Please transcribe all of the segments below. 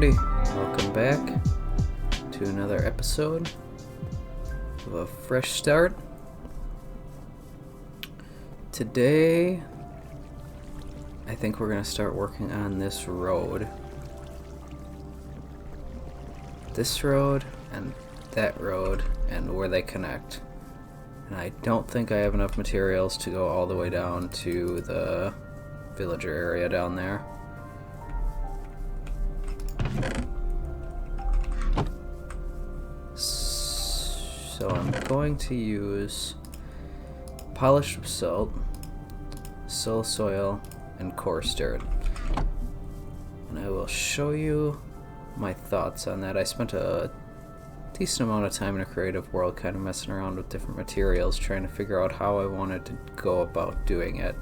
everybody, welcome back to another episode of a fresh start. Today I think we're going to start working on this road. This road and that road and where they connect. And I don't think I have enough materials to go all the way down to the villager area down there. So I'm going to use polished basalt, soil, and coarse dirt. And I will show you my thoughts on that. I spent a decent amount of time in a creative world kind of messing around with different materials, trying to figure out how I wanted to go about doing it.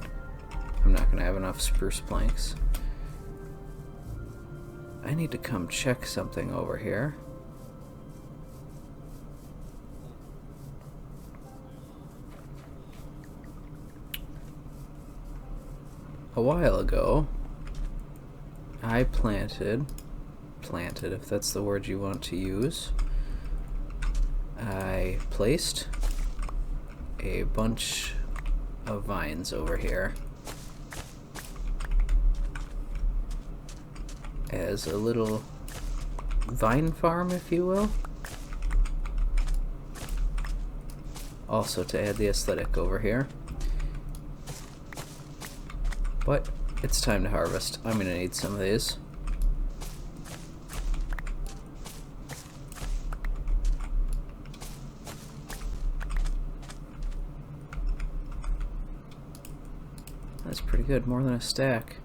I'm not going to have enough spruce planks. I need to come check something over here. A while ago, I planted, if that's the word you want to use, I placed a bunch of vines over here as a little vine farm, if you will. Also to add the aesthetic over here. But it's time to harvest. I'm gonna need some of these. That's pretty good, more than a stack.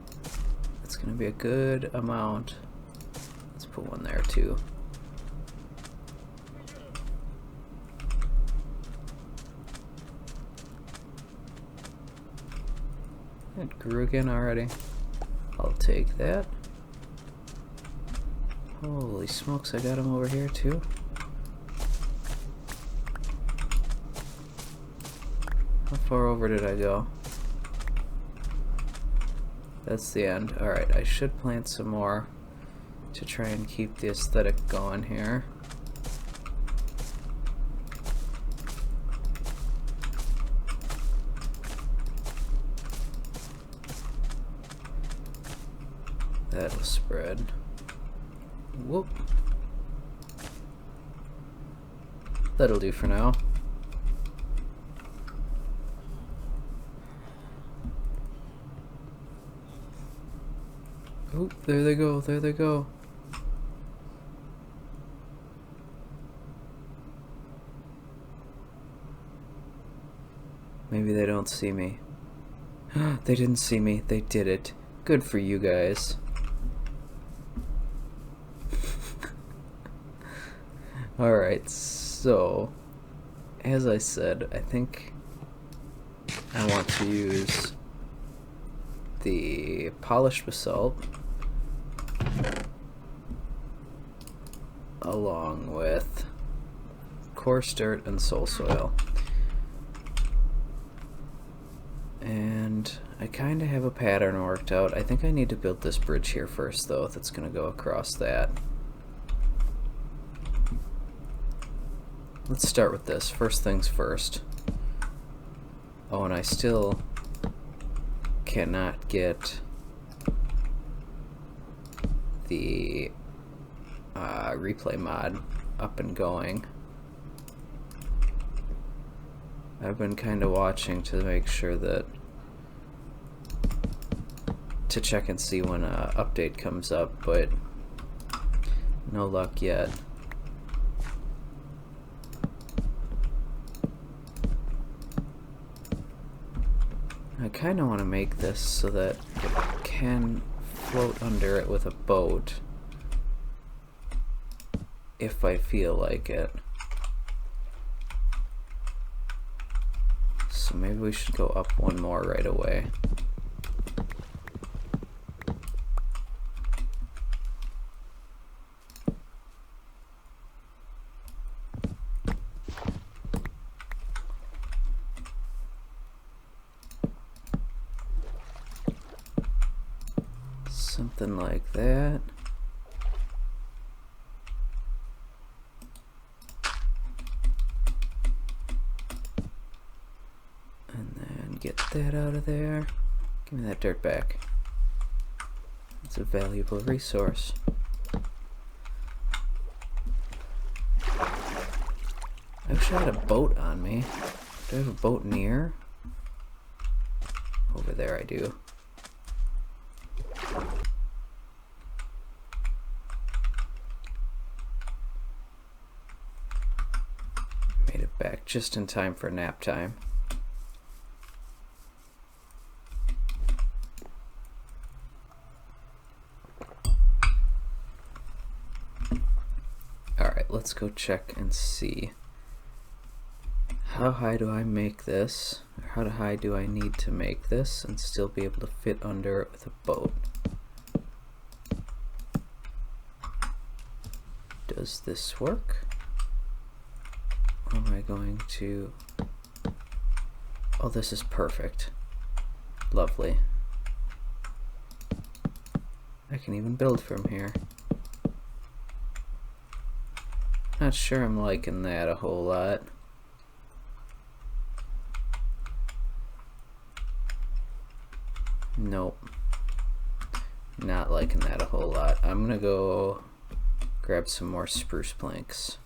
That's gonna be a good amount. Let's put one there too. It grew again already. I'll take that. Holy smokes, I got him over here too. How far over did I go? That's the end. Alright, I should plant some more to try and keep the aesthetic going here. That'll spread. Whoop. That'll do for now. Oh, there they go, there they go. Maybe they don't see me. They didn't see me, they did it. Good for you guys. Alright, so as I said, I think I want to use the polished basalt along with coarse dirt and soil. And I kind of have a pattern worked out. I think I need to build this bridge here first though, that's going to go across that. Let's start with this. First things first. Oh, and I still cannot get the replay mod up and going. I've been kind of watching to make sure that to check and see when an update comes up, but no luck yet. I kind of want to make this so that it can float under it with a boat if I feel like it. So maybe we should go up one more right away. Something like that. Get that out of there. Give me that dirt back. It's a valuable resource. I wish I had a boat on me. Do I have a boat near? Over there I do. Made it back just in time for nap time. Alright, let's go check and see. How high do I make this? Or how high do I need to make this and still be able to fit under it with a boat? Does this work? Or am I going to... Oh, this is perfect. Lovely. I can even build from here. Not sure I'm liking that a whole lot. Nope. Not liking that a whole lot. I'm gonna go grab some more spruce planks.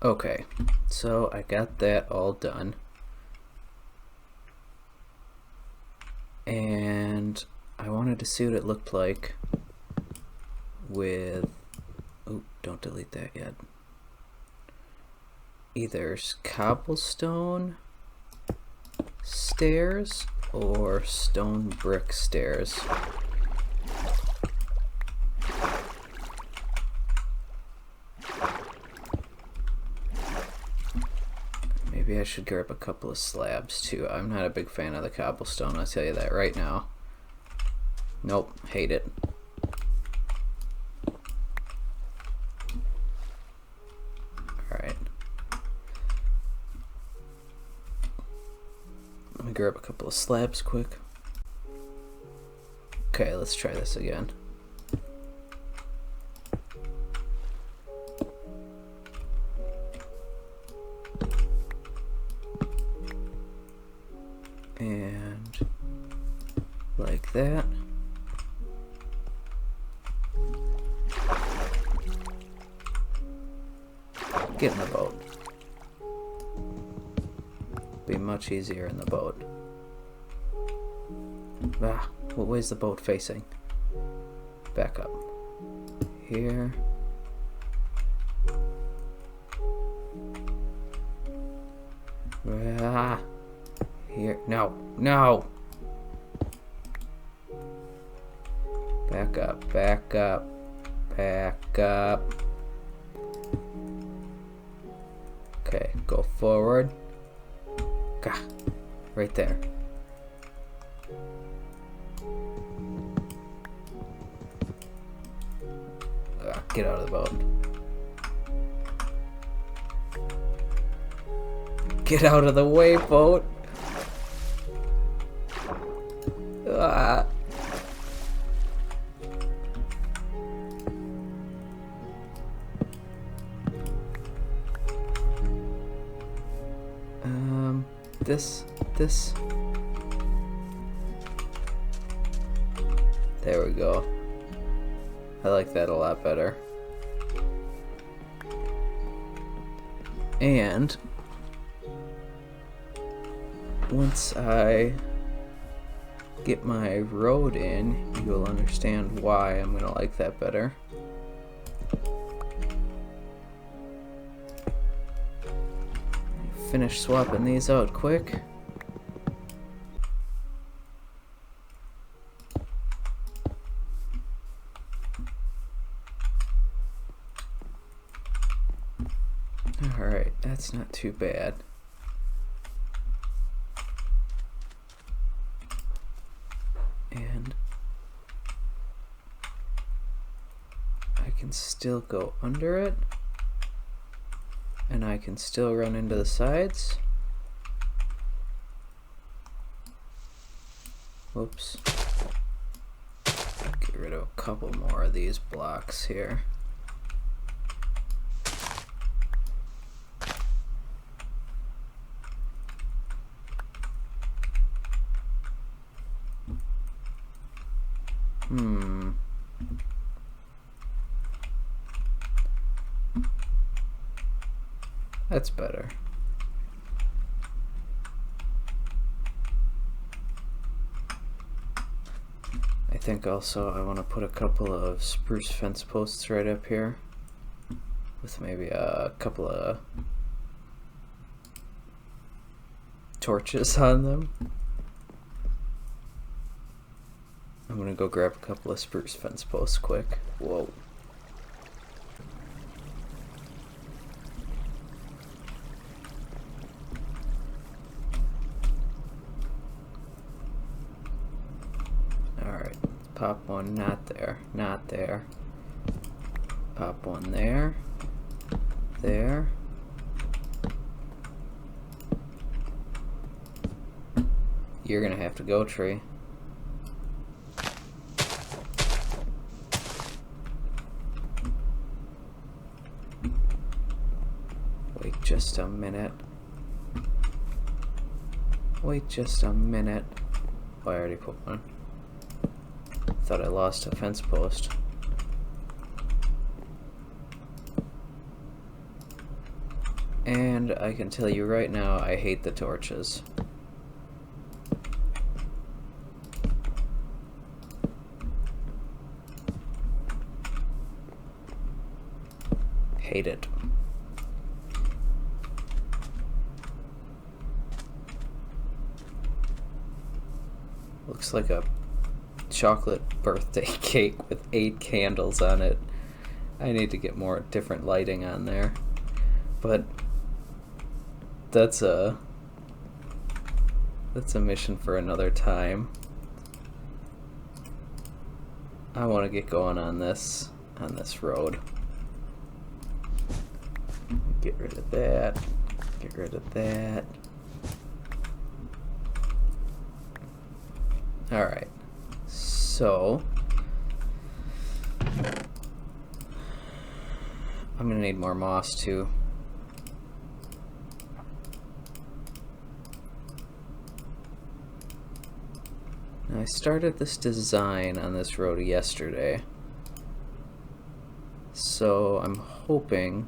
Okay, so I got that all done. And I wanted to see what it looked like with... Oh, don't delete that yet. Either cobblestone stairs or stone brick stairs. Maybe I should grab a couple of slabs too. I'm not a big fan of the cobblestone, I'll tell you that right now. Nope, hate it. Alright. Let me grab a couple of slabs quick. Okay, let's try this again. And like that. Get in the boat. Be much easier in the boat. Ah, what way is the boat facing? Back up. Here. Ah, here. No, no! Back up, back up, back up. Okay, go forward. Gah, right there. Get out of the boat. Get out of the way, boat. Ah. This. There we go. I like that a lot better. And once I get my road in, you will understand why I'm gonna like that better. Finish swapping these out quick. Alright, that's not too bad. And I can still go under it. And I can still run into the sides. Whoops. Get rid of a couple more of these blocks here. That's better. I think also I want to put a couple of spruce fence posts right up here with maybe a couple of torches on them. I'm gonna go grab a couple of spruce fence posts quick. Whoa. Alright, pop one, not there, not there. Pop one there, there. You're gonna have to go, tree. Wait just a minute. Wait just a minute. Oh, I already put one. Thought I lost a fence post. And I can tell you right now, I hate the torches. Hate it. Looks like a chocolate birthday cake with 8 candles on it. I need to get more different lighting on there. But that's a mission for another time. I want to get going on this road. Get rid of that. Get rid of that. Alright. So I'm gonna need more moss too. Now I started this design on this road yesterday, so I'm hoping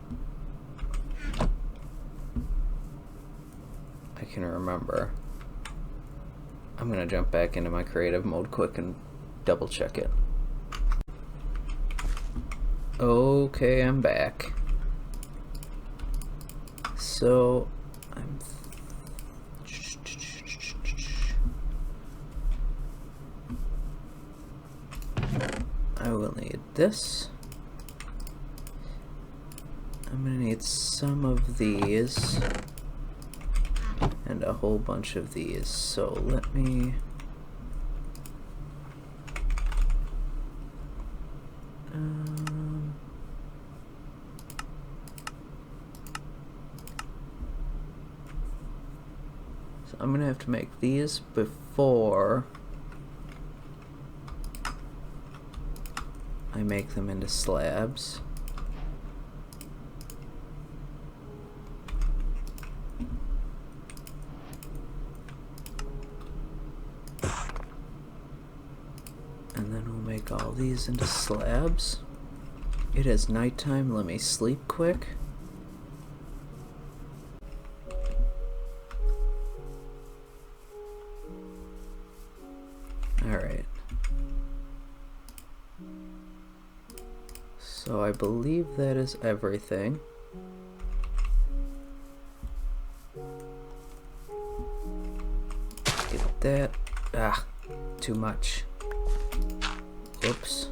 I can remember. I'm gonna jump back into my creative mode quick and double check it. Okay, I'm back. So I will need this. I'm gonna need some of these and a whole bunch of these. So let me so I'm gonna have to make these before I make them into slabs. And then we'll make all these into slabs. It is nighttime, let me sleep quick. Alright. So I believe that is everything. Get that. Ah, too much. Oops.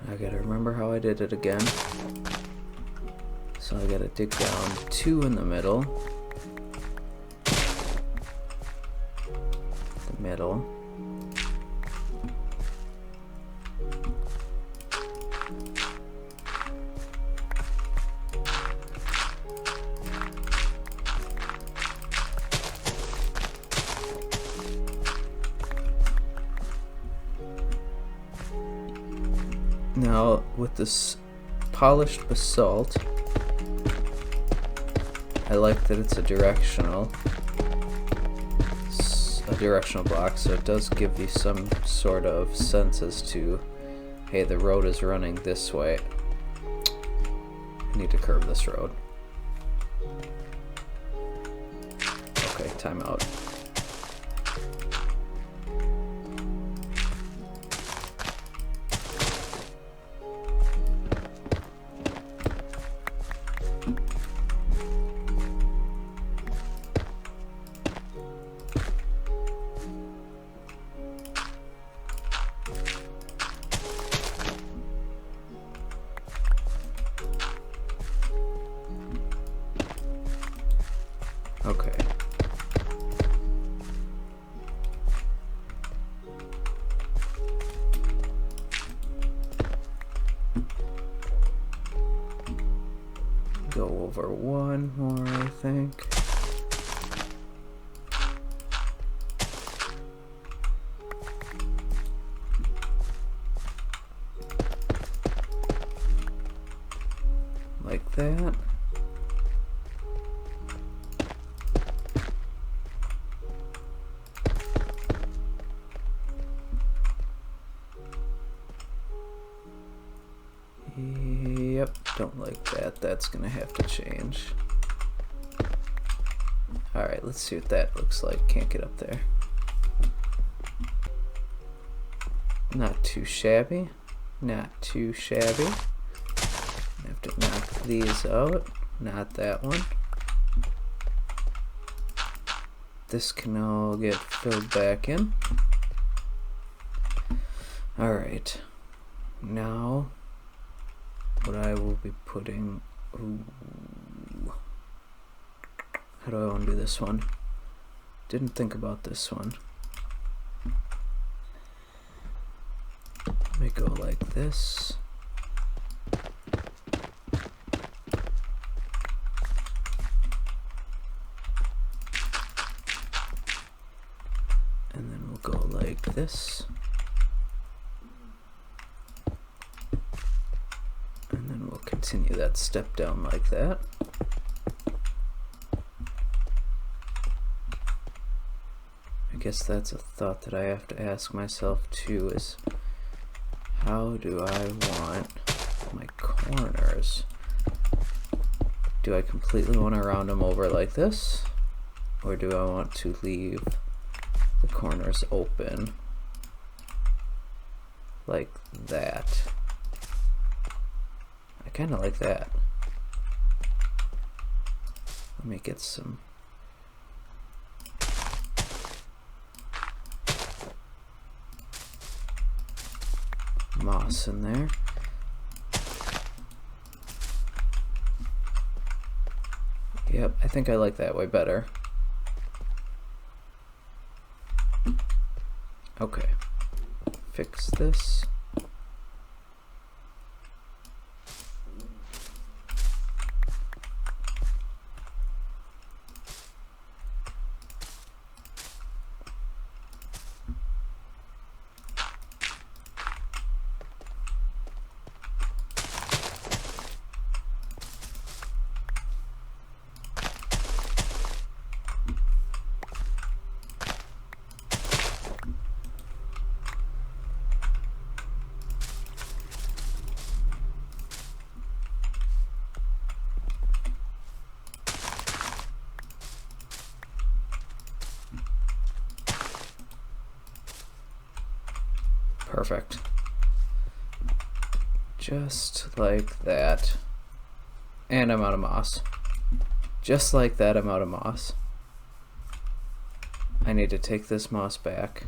I gotta remember how I did it again. So I gotta dig down 2 in the middle. The middle. Now with this polished basalt. I like that it's a directional block, so it does give you some sort of sense as to, hey, the road is running this way. I need to curve this road. Okay, time out. Okay. Go over one more, I think. Like that. Yep, don't like that. That's gonna have to change. Alright, let's see what that looks like. Can't get up there. Not too shabby. Not too shabby. I have to knock these out. Not that one. This can all get filled back in. Alright. Now what I will be putting, how do I want to do this one? Didn't think about this one. Let me go like this. And then we'll go like this. Continue that step down like that. I guess that's a thought that I have to ask myself too, is how do I want my corners? Do I completely want to round them over like this? Or do I want to leave the corners open like that? I kind of like that. Let me get some moss in there. Yep, I think I like that way better. Okay, fix this. Perfect. Just like that. And I'm out of moss. Just like that, I'm out of moss. I need to take this moss back.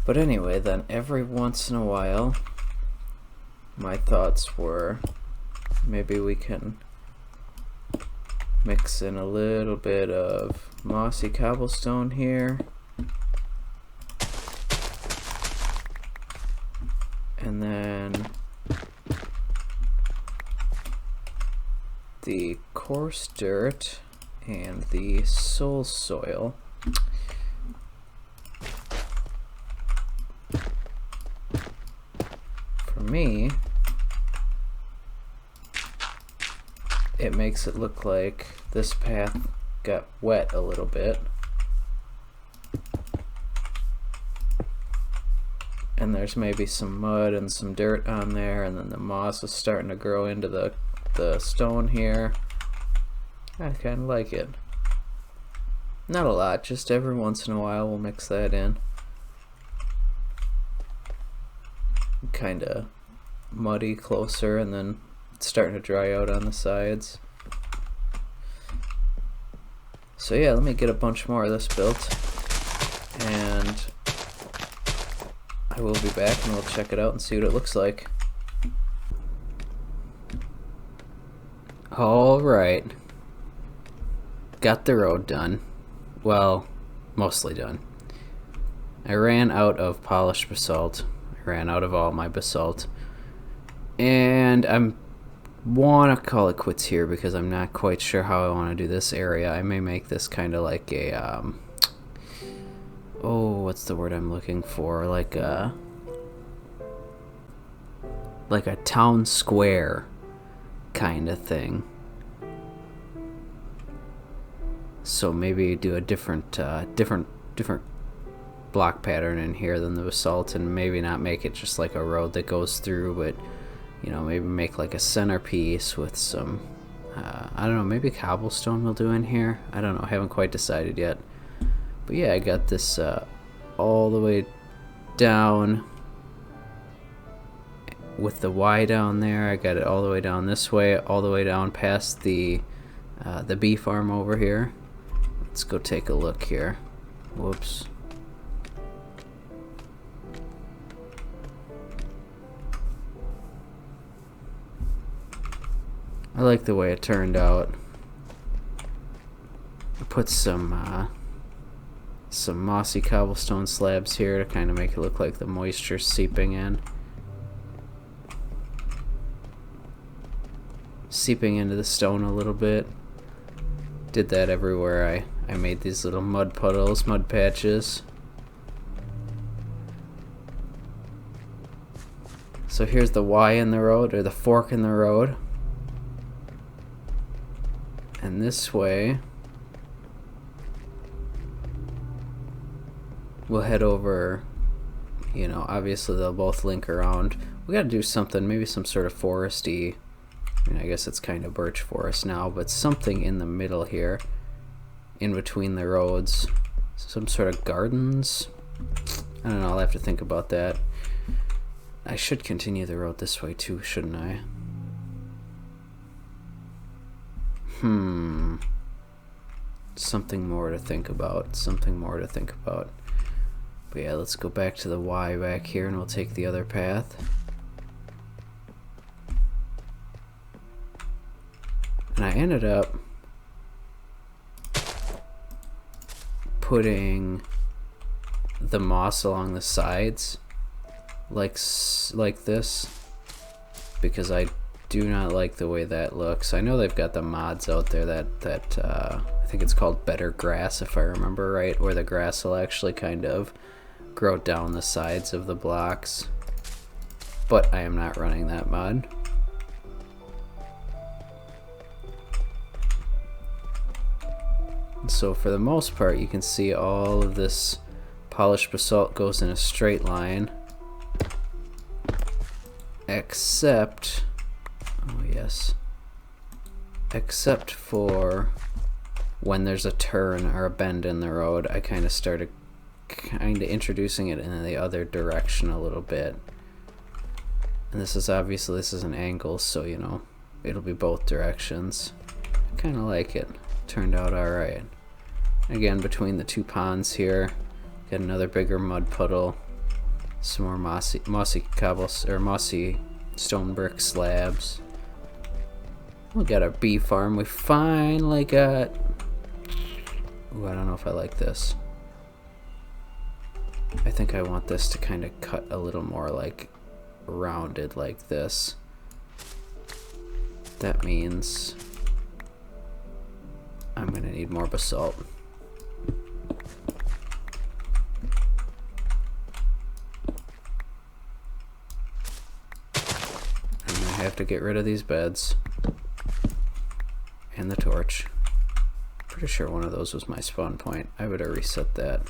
But anyway, then every once in a while, my thoughts were maybe we can mix in a little bit of mossy cobblestone here. And then the coarse dirt and the soul soil. for me, it makes it look like this path got wet a little bit. And there's maybe some mud and some dirt on there, and then the moss is starting to grow into the stone here. I kind of like it. Not a lot, just every once in a while we'll mix that in. Kind of muddy closer, and then it's starting to dry out on the sides. So yeah, let me get a bunch more of this built, and I will be back and we'll check it out and see what it looks like. Alright. Got the road done. Well, mostly done. I ran out of polished basalt. I ran out of all my basalt. And I want to call it quits here because I'm not quite sure how I want to do this area. I may make this kind of like a, oh, what's the word I'm looking for? Like a town square kind of thing. So maybe do a different block pattern in here than the basalt, and maybe not make it just like a road that goes through, but you know, maybe make like a centerpiece with some I don't know, maybe cobblestone we'll do in here. I don't know, I haven't quite decided yet. But yeah, I got this all the way down with the Y down there. I got it all the way down this way, all the way down past the bee farm over here. Let's go take a look here. Whoops. I like the way it turned out. I put some mossy cobblestone slabs here to kind of make it look like the moisture seeping into the stone a little bit. Did that everywhere I made these little mud puddles, mud patches. So here's the Y in the road, or the fork in the road. And this way we'll head over, you know, obviously they'll both link around. We gotta do something, maybe some sort of foresty, I mean, I guess it's kind of birch forest now, but something in the middle here, in between the roads. Some sort of gardens? I don't know, I'll have to think about that. I should continue the road this way too, shouldn't I? Something more to think about. But yeah, let's go back to the Y back here and we'll take the other path. And I ended up putting the moss along the sides like this because I do not like the way that looks. I know they've got the mods out there that I think it's called Better Grass, if I remember right, where the grass will actually kind of grow down the sides of the blocks, but I am not running that mod. So for the most part, you can see all of this polished basalt goes in a straight line, except, oh yes, except for when there's a turn or a bend in the road. I kind of started introducing it in the other direction a little bit. And this is obviously, this is an angle, so you know, it'll be both directions. I kind of like it. Turned out alright. Again, between the two ponds here, got another bigger mud puddle, some more mossy stone brick slabs. We got our bee farm. We finally got, ooh, I don't know if I like this. I think I want this to kind of cut a little more like rounded like this. That means I'm gonna need more basalt. have to get rid of these beds. And the torch. Pretty sure one of those was my spawn point. I would have reset that.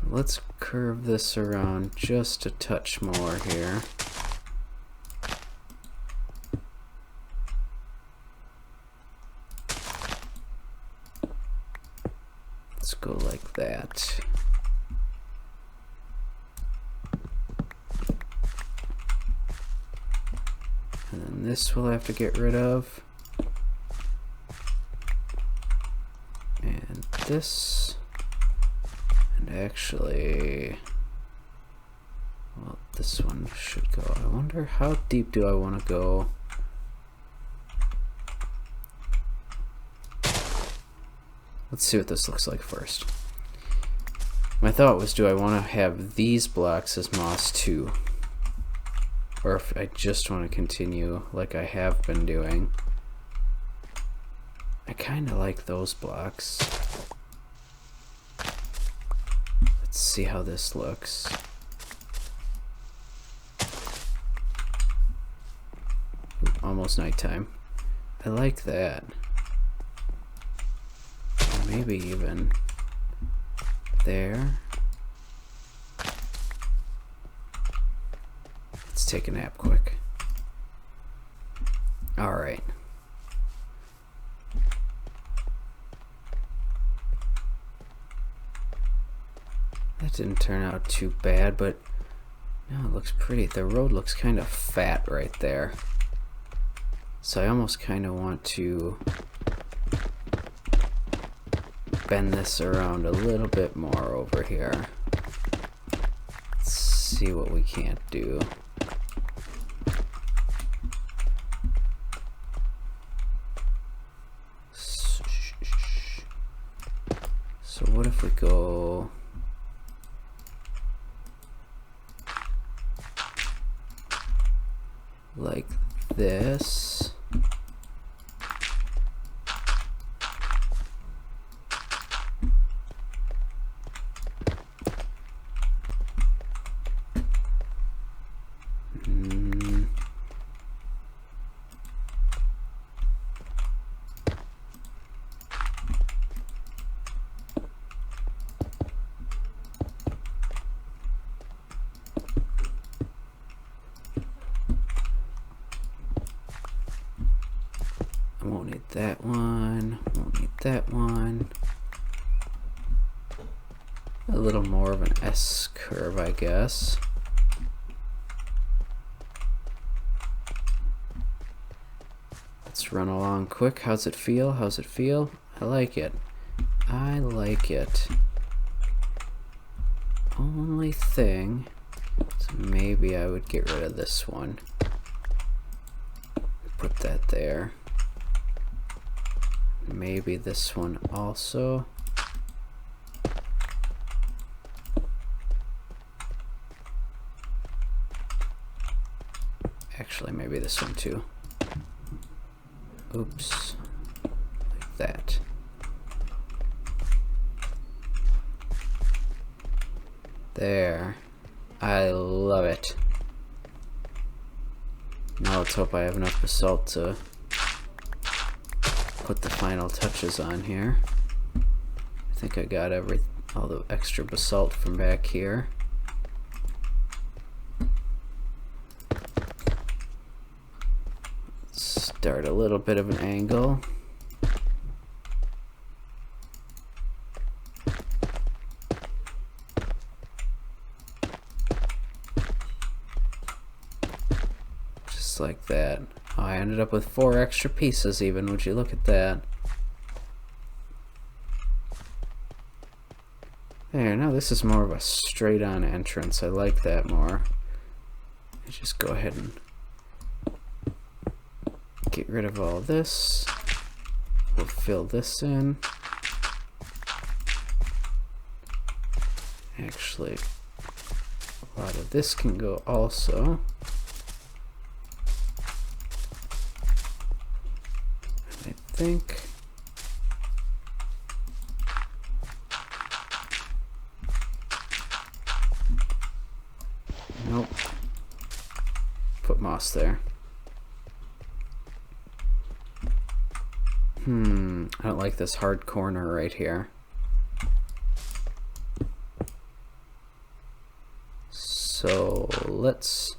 Let's curve this around just a touch more here. Let's go like that. And then this we'll have to get rid of. And this. And actually, well, this one should go. I wonder how deep do I want to go? Let's see what this looks like first. My thought was, do I want to have these blocks as moss too? Or if I just want to continue like I have been doing. I kind of like those blocks. Let's see how this looks. Ooh, almost nighttime. I like that. Maybe even there. Let's take a nap quick. Alright. That didn't turn out too bad, but no, it looks pretty. The road looks kind of fat right there. So I almost kind of want to bend this around a little bit more over here. Let's see what we can't do. So what if we go like this? Won't need that one, won't need that one. A little more of an S curve, I guess. Let's run along quick. How's it feel? How's it feel? I like it. I like it. Only thing, so maybe I would get rid of this one. Put that there. Maybe this one also. Actually, maybe this one too. Oops. Like that. There. I love it. Now let's hope I have enough basalt to put the final touches on here. I think I got all the extra basalt from back here. Start a little bit of an angle. Just like that. Oh, I ended up with 4 extra pieces even. Would you look at that? There, now this is more of a straight on entrance. I like that more. I just go ahead and get rid of all this. We'll fill this in. Actually, a lot of this can go also. I think Nope. Put moss there. I don't like this hard corner right here. So let's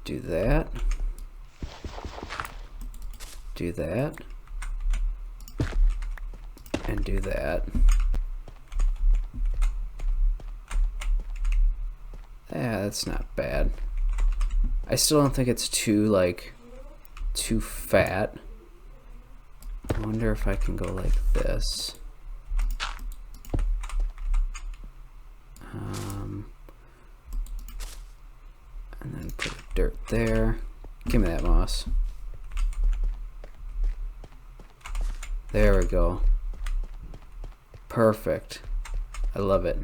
do that. Do that. And do that. Yeah, that's not bad. I still don't think it's too fat. I wonder if I can go like this. And then put dirt there. Give me that moss. There we go. Perfect. I love it.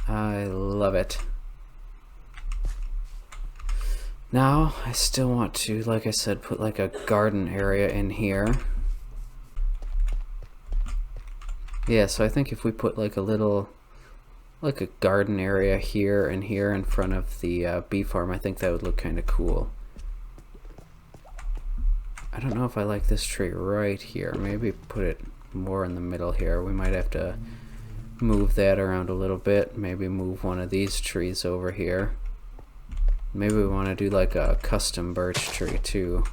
I love it. Now, I still want to, like I said, put like a garden area in here. Yeah, so I think if we put like a little, like a garden area here and here in front of the bee farm, I think that would look kind of cool. I don't know if I like this tree right here. Maybe put it more in the middle here. We might have to move that around a little bit. Maybe move one of these trees over here. Maybe we want to do like a custom birch tree too.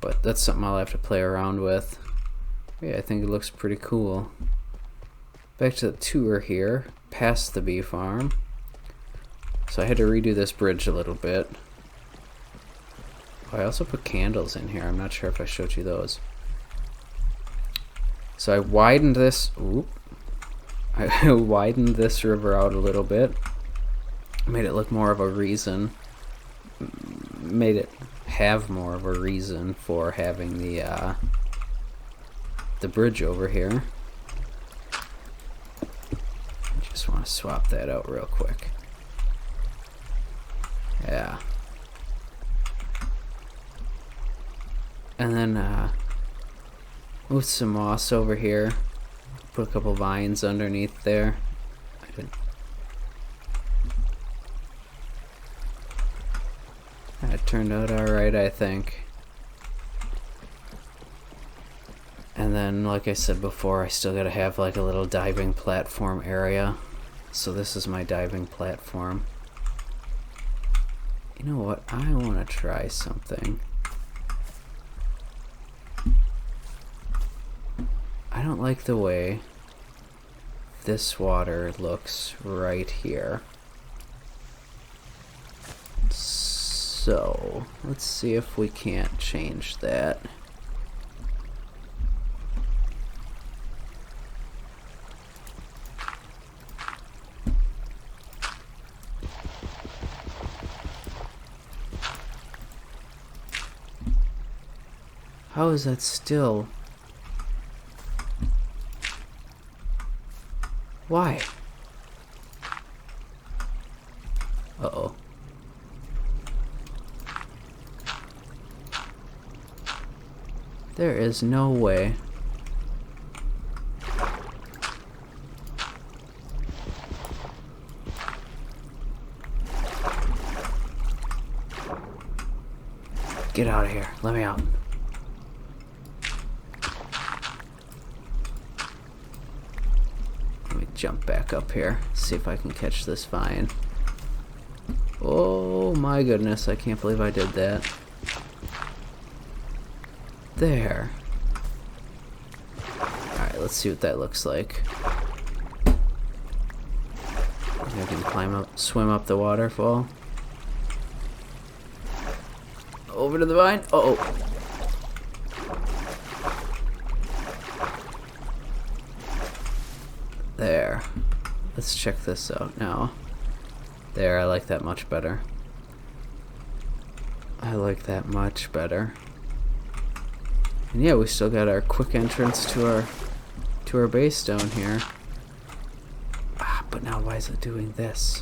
But that's something I'll have to play around with. Yeah, I think it looks pretty cool. Back to the tour here, past the bee farm. So I had to redo this bridge a little bit. I also put candles in here. I'm not sure if I showed you those. So I widened this. I widened this river out a little bit. Made it look more of a reason. Made it have more of a reason for having the bridge over here. I just want to swap that out real quick. Yeah. And then move some moss over here. Put a couple vines underneath there. That turned out alright, I think. And then, like I said before, I still gotta have like a little diving platform area. So this is my diving platform. You know what? I want to try something. I don't like the way this water looks right here. So, let's see if we can't change that. How is that still? Why? Uh-oh. There is no way. Get out of here. Let me out. Let me jump back up here. See if I can catch this vine. Oh my goodness, I can't believe I did that. There. Alright, let's see what that looks like. Maybe I can climb up, swim up the waterfall. Over to the vine. Uh-oh. There. Let's check this out now. There, I like that much better. I like that much better. And yeah, we still got our quick entrance to our base down here. But now why is it doing this?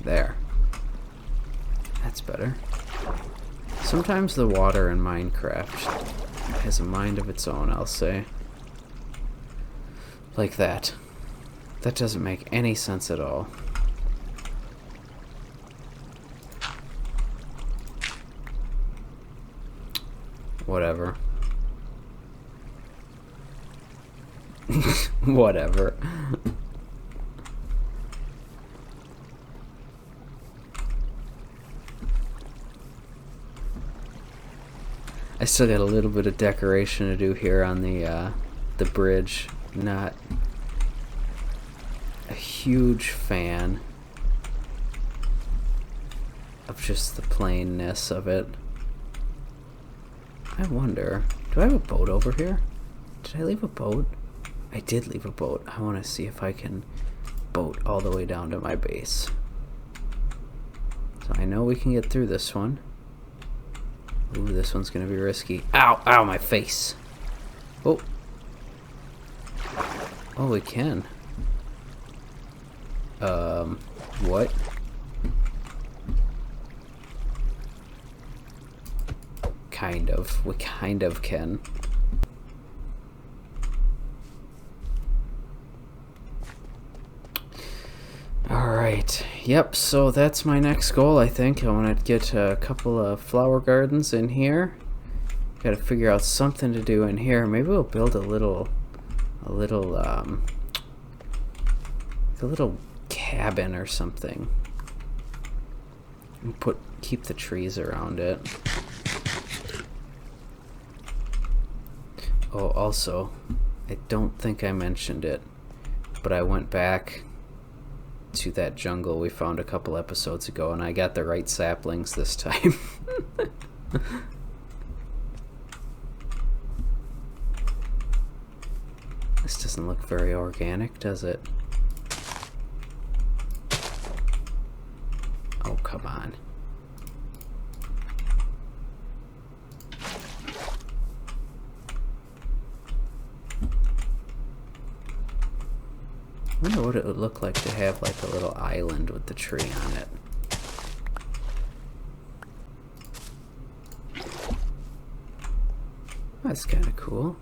There. That's better. Sometimes the water in Minecraft has a mind of its own, I'll say. Like that. That doesn't make any sense at all. Whatever. Whatever. I still got a little bit of decoration to do here on the bridge. Not a huge fan of just the plainness of it. I wonder, do I have a boat over here? Did I leave a boat? I did leave a boat. I want to see if I can boat all the way down to my base. So I know we can get through this one. Ooh, this one's gonna be risky. Ow! Ow, my face! Oh. Oh, we can. What? Kind of. We kind of can. Alright. Yep, so that's my next goal, I think. I want to get a couple of flower gardens in here. Gotta figure out something to do in here. Maybe we'll build a little cabin or something. And keep the trees around it. Oh, also, I don't think I mentioned it, but I went back to that jungle we found a couple episodes ago, and I got the right saplings this time. This doesn't look very organic, does it? Oh, come on. I wonder what it would look like to have like a little island with the tree on it. That's kind of cool.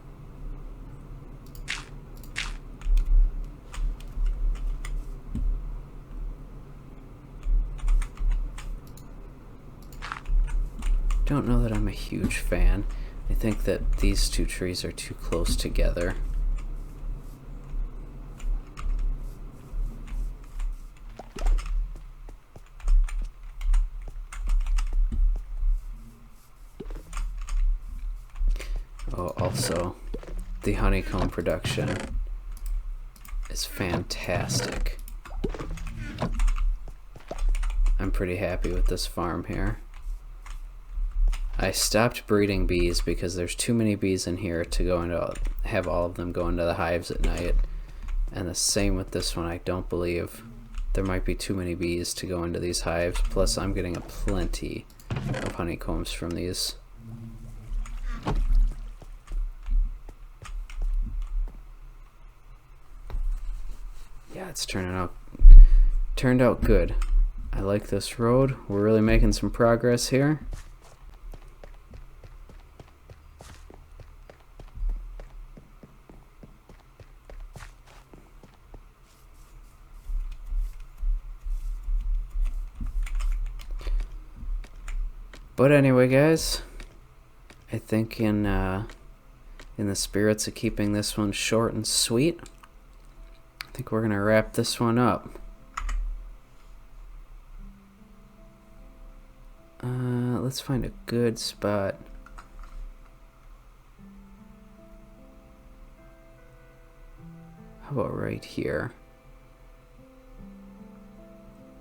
Don't know that I'm a huge fan. I think that these two trees are too close together. Oh, also, the honeycomb production is fantastic. I'm pretty happy with this farm here. I stopped breeding bees because there's too many bees in here to go into have all of them go into the hives at night. And the same with this one. I don't believe there might be too many bees to go into these hives. Plus I'm getting a plenty of honeycombs from these. Yeah, it's turned out good. I like this road. We're really making some progress here. But anyway, guys, I think in the spirits of keeping this one short and sweet, I think we're gonna wrap this one up. Let's find a good spot. How about right here?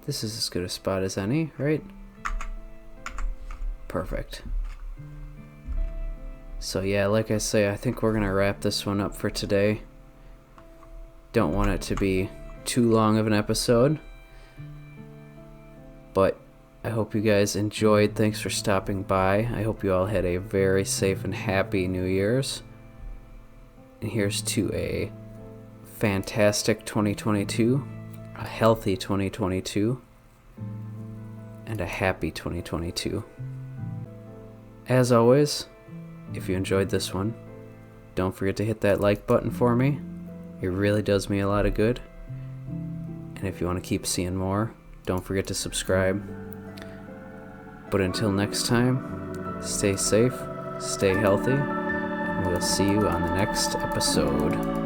This is as good a spot as any, right? Perfect. So yeah, like I say, I think we're gonna wrap this one up for today. Don't want it to be too long of an episode, but I hope you guys enjoyed. Thanks for stopping by. I hope you all had a very safe and happy New Year's. And here's to a fantastic 2022, a healthy 2022, and a happy 2022. As always, if you enjoyed this one, don't forget to hit that like button for me. It really does me a lot of good. And if you want to keep seeing more, don't forget to subscribe. But until next time, stay safe, stay healthy, and we'll see you on the next episode.